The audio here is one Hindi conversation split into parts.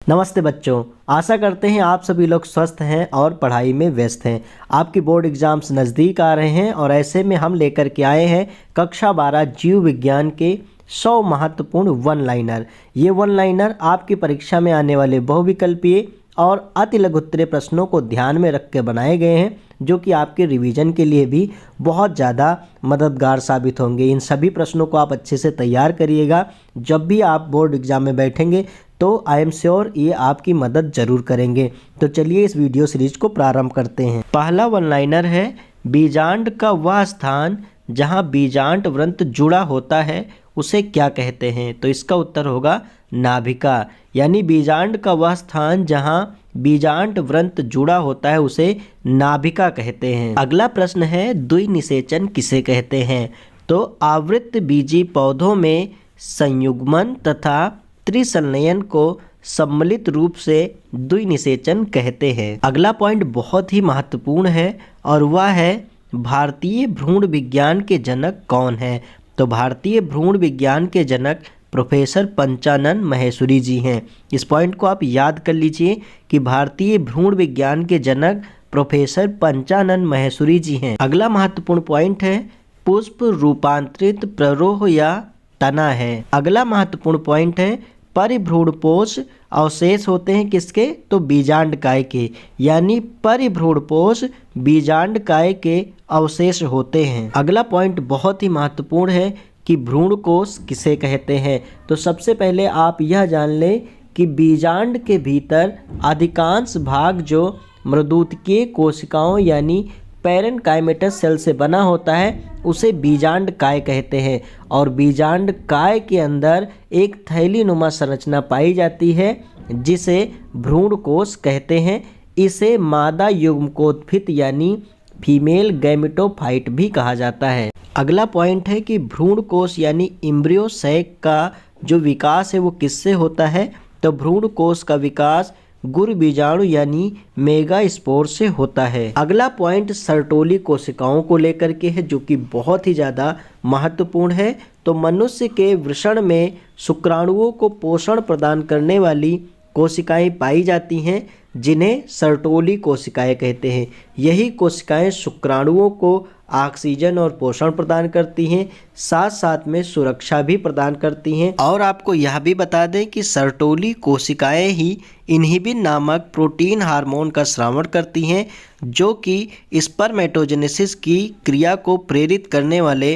नमस्ते बच्चों, आशा करते हैं आप सभी लोग स्वस्थ हैं और पढ़ाई में व्यस्त हैं। आपकी बोर्ड एग्जाम्स नज़दीक आ रहे हैं और ऐसे में हम लेकर के आए हैं कक्षा 12 जीव विज्ञान के 100 महत्वपूर्ण वन लाइनर। ये वन लाइनर आपकी परीक्षा में आने वाले बहुविकल्पीय और अति लघुत्तरीय प्रश्नों को ध्यान में रख के बनाए गए हैं, जो कि आपके रिवीजन के लिए भी बहुत ज़्यादा मददगार साबित होंगे। इन सभी प्रश्नों को आप अच्छे से तैयार करिएगा। जब भी आप बोर्ड एग्जाम में बैठेंगे तो आई एम श्योर ये आपकी मदद जरूर करेंगे। तो चलिए इस वीडियो सीरीज को प्रारंभ करते हैं। पहला वन लाइनर है, बीजांड का वह स्थान जहां बीजांड वृंत जुड़ा होता है उसे क्या कहते हैं? तो इसका उत्तर होगा नाभिका। यानी बीजांड का वह स्थान जहां बीजांड वृंत जुड़ा होता है उसे नाभिका कहते हैं। अगला प्रश्न है, द्विनिषेचन किसे कहते हैं? तो आवृत बीजी पौधों में संयुग्मन तथा त्रिसंलयन को सम्मिलित रूप से द्विनिषेचन कहते हैं। अगला पॉइंट बहुत ही महत्वपूर्ण है और वह है, भारतीय भ्रूण विज्ञान के जनक कौन है? तो भारतीय भ्रूण विज्ञान के जनक प्रोफेसर पंचानन माहेश्वरी जी हैं। इस पॉइंट को आप याद कर लीजिए कि भारतीय भ्रूण विज्ञान के जनक प्रोफेसर पंचानन माहेश्वरी जी हैं। अगला महत्वपूर्ण पॉइंट है, पुष्प रूपांतरित प्ररोह या तना है। अगला महत्वपूर्ण पॉइंट है, परिभ्रूणपोष अवशेष होते हैं किसके? तो बीजांडकाय के। यानी परिभ्रूणपोष बीजांडकाय के अवशेष होते हैं। अगला पॉइंट बहुत ही महत्वपूर्ण है कि भ्रूणकोश किसे कहते हैं? तो सबसे पहले आप यह जान लें कि बीजांड के भीतर अधिकांश भाग जो मृदुतकीय कोशिकाओं यानी पैरेन्काइमेटस सेल से बना होता है उसे बीजांडकाय कहते हैं। और बीजांडकाय के अंदर एक थैलीनुमा संरचना पाई जाती है जिसे भ्रूणकोश कहते हैं। इसे मादा युग्मकोत्फित यानी फीमेल गैमेटोफाइट भी कहा जाता है। अगला पॉइंट है कि भ्रूणकोश यानी एम्ब्रियो सैक का जो विकास है वो किससे होता है? तो भ्रूणकोश का विकास गुरु बीजाणु यानी मेगा स्पोर से होता है। अगला पॉइंट सर्टोली कोशिकाओं को लेकर के है, जो कि बहुत ही ज़्यादा महत्वपूर्ण है। तो मनुष्य के वृषण में शुक्राणुओं को पोषण प्रदान करने वाली कोशिकाएं पाई जाती हैं जिन्हें सर्टोली कोशिकाएं कहते हैं। यही कोशिकाएं शुक्राणुओं को ऑक्सीजन और पोषण प्रदान करती हैं, साथ साथ में सुरक्षा भी प्रदान करती हैं। और आपको यह भी बता दें कि सर्टोली कोशिकाएं ही इन्हिबिन नामक प्रोटीन हार्मोन का स्रावन करती हैं, जो कि स्पर्मेटोजेनेसिस की क्रिया को प्रेरित करने वाले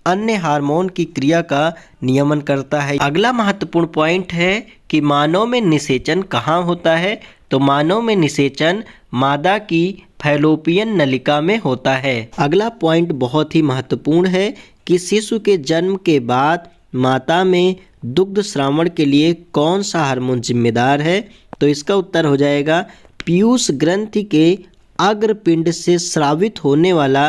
अन्य हार्मोन की क्रिया का नियमन करता है। अगला महत्वपूर्ण पॉइंट है कि मानव में निषेचन कहाँ होता है? तो मानव में निषेचन मादा की फैलोपियन नलिका में होता है। अगला पॉइंट बहुत ही महत्वपूर्ण है कि शिशु के जन्म के बाद माता में दुग्ध स्रावण के लिए कौन सा हार्मोन जिम्मेदार है? तो इसका उत्तर हो जाएगा पीयूष ग्रंथि के अग्रपिंड से स्रावित होने वाला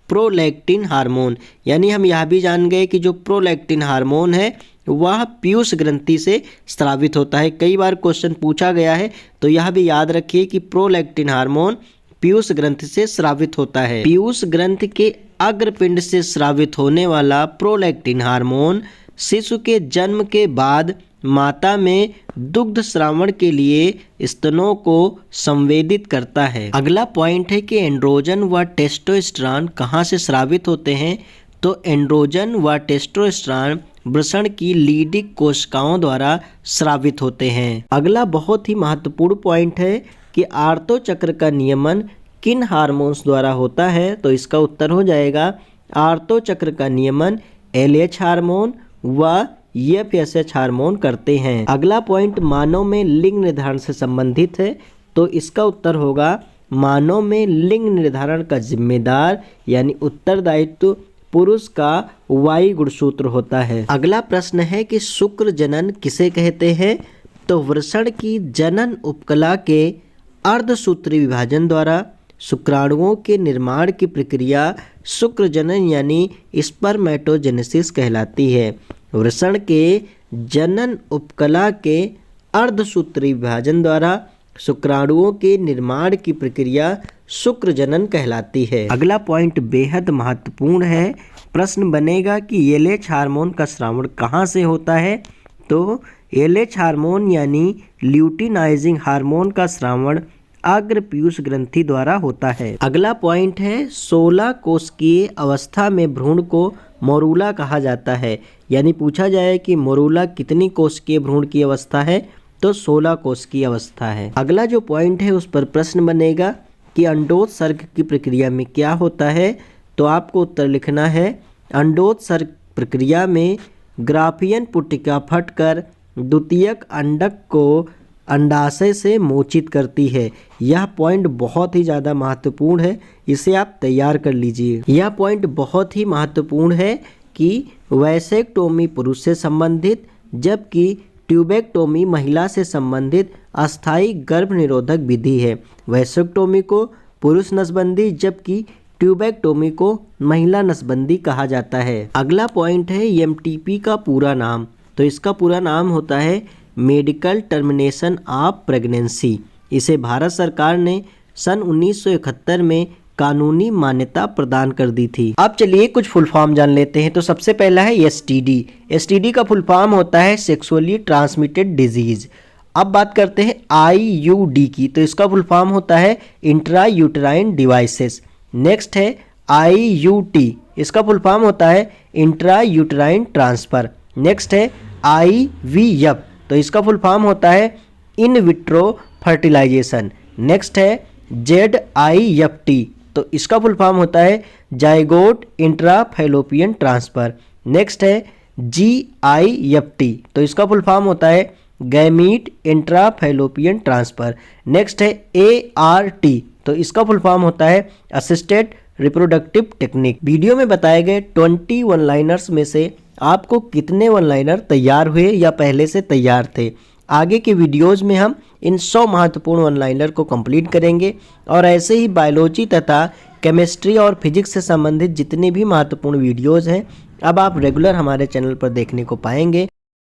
प्रोलैक्टिन हार्मोन। यानी हम यह भी जान गए कि जो प्रोलैक्टिन हार्मोन है वह पीयूष ग्रंथि से स्रावित होता है। कई बार क्वेश्चन पूछा गया है, तो यह भी याद रखिए कि प्रोलैक्टिन हार्मोन पीयूष ग्रंथि से स्रावित होता है। पीयूष ग्रंथि के अग्रपिंड से स्रावित होने वाला प्रोलैक्टिन हार्मोन शिशु के जन्म के बाद माता में दुग्ध स्रावण के लिए स्तनों को संवेदित करता है। अगला पॉइंट है कि एंड्रोजन व टेस्टोस्टेरोन कहाँ से स्रावित होते हैं? तो एंड्रोजन व टेस्टोस्टेरोन वृषण की लीडिक कोशिकाओं द्वारा स्रावित होते हैं। अगला बहुत ही महत्वपूर्ण पॉइंट है कि आर्तो चक्र का नियमन किन हार्मोन्स द्वारा होता है? तो इसका उत्तर हो जाएगा आर्तो चक्र का नियमन LH हार्मोन व FSH हार्मोन करते हैं। अगला पॉइंट मानव में लिंग निर्धारण से संबंधित है, तो इसका उत्तर होगा मानव में लिंग निर्धारण का जिम्मेदार यानी उत्तरदायित्व पुरुष का Y गुणसूत्र होता है। अगला प्रश्न है कि शुक्र जनन किसे कहते हैं? तो वृषण की जनन उपकला के अर्धसूत्री विभाजन द्वारा शुक्राणुओं के निर्माण की प्रक्रिया शुक्र जनन यानी स्पर्मेटोजेनेसिस कहलाती है। वृषण के जनन उपकला के अर्धसूत्री विभाजन द्वारा शुक्राणुओं के निर्माण की प्रक्रिया शुक्र जनन कहलाती है। अगला पॉइंट बेहद महत्वपूर्ण है। प्रश्न बनेगा कि LH हार्मोन का स्रावण कहाँ से होता है? तो एलएच हार्मोन यानी ल्यूटिनाइजिंग हार्मोन का स्रावण अग्र पीयूष ग्रंथि द्वारा होता है। अगला पॉइंट है 16 कोशिकीय अवस्था में भ्रूण को मोरूला कहा जाता है। यानी पूछा जाए कि मोरूला कितनी कोशिकीय भ्रूण की अवस्था है, तो 16 कोशिकीय अवस्था है। अगला जो पॉइंट है उस पर प्रश्न बनेगा कि अंडोत्सर्ग की प्रक्रिया में क्या होता है, तो आपको उत्तर लिखना है अंडोत्सर्ग प्रक्रिया में ग्राफियन पुटिका फटकर द्वितीयक अंडक को अंडाशय से मोचित करती है। यह पॉइंट बहुत ही ज़्यादा महत्वपूर्ण है, इसे आप तैयार कर लीजिए। यह पॉइंट बहुत ही महत्वपूर्ण है कि वैसेक्टोमी पुरुष से संबंधित जबकि ट्यूबेक्टोमी महिला से संबंधित अस्थायी गर्भ निरोधक विधि है। वैसेक्टोमी को पुरुष नसबंदी जबकि ट्यूबेक्टोमी को महिला नसबंदी कहा जाता है। अगला पॉइंट है एमटीपी का पूरा नाम, तो इसका पूरा नाम होता है मेडिकल टर्मिनेशन ऑफ प्रेगनेंसी। इसे भारत सरकार ने सन 1971 में कानूनी मान्यता प्रदान कर दी थी। अब चलिए कुछ फुल फॉर्म जान लेते हैं। तो सबसे पहला है एसटीडी। एसटीडी का फुल फॉर्म होता है सेक्सुअली ट्रांसमिटेड डिजीज। अब बात करते हैं आईयूडी की, तो इसका फुल फॉर्म होता है इंट्रा यूटेराइन डिवाइसेस। नेक्स्ट है आईयूटी, इसका फुल फॉर्म होता है इंट्रा यूटेराइन ट्रांसफर। नेक्स्ट है आईवीएफ, तो इसका फुल फॉर्म होता है इन विट्रो फर्टिलाइजेशन। नेक्स्ट है जेडआईएफटी, तो इसका फुल फॉर्म होता है zygote intra fallopian transfer. Next है जीआईएफटी, तो इसका फुल फॉर्म होता है gamete intra fallopian transfer. Next है एआरटी, तो इसका फुल फॉर्म होता है असिस्टेड रिप्रोडक्टिव टेक्निक। वीडियो में बताए गए 20 वन लाइनर्स में से आपको कितने वन लाइनर तैयार हुए या पहले से तैयार थे। आगे के वीडियोज़ में हम इन 100 महत्वपूर्ण वन लाइनर को कंप्लीट करेंगे और ऐसे ही बायोलॉजी तथा केमिस्ट्री और फिजिक्स से संबंधित जितने भी महत्वपूर्ण वीडियोज़ हैं अब आप रेगुलर हमारे चैनल पर देखने को पाएंगे।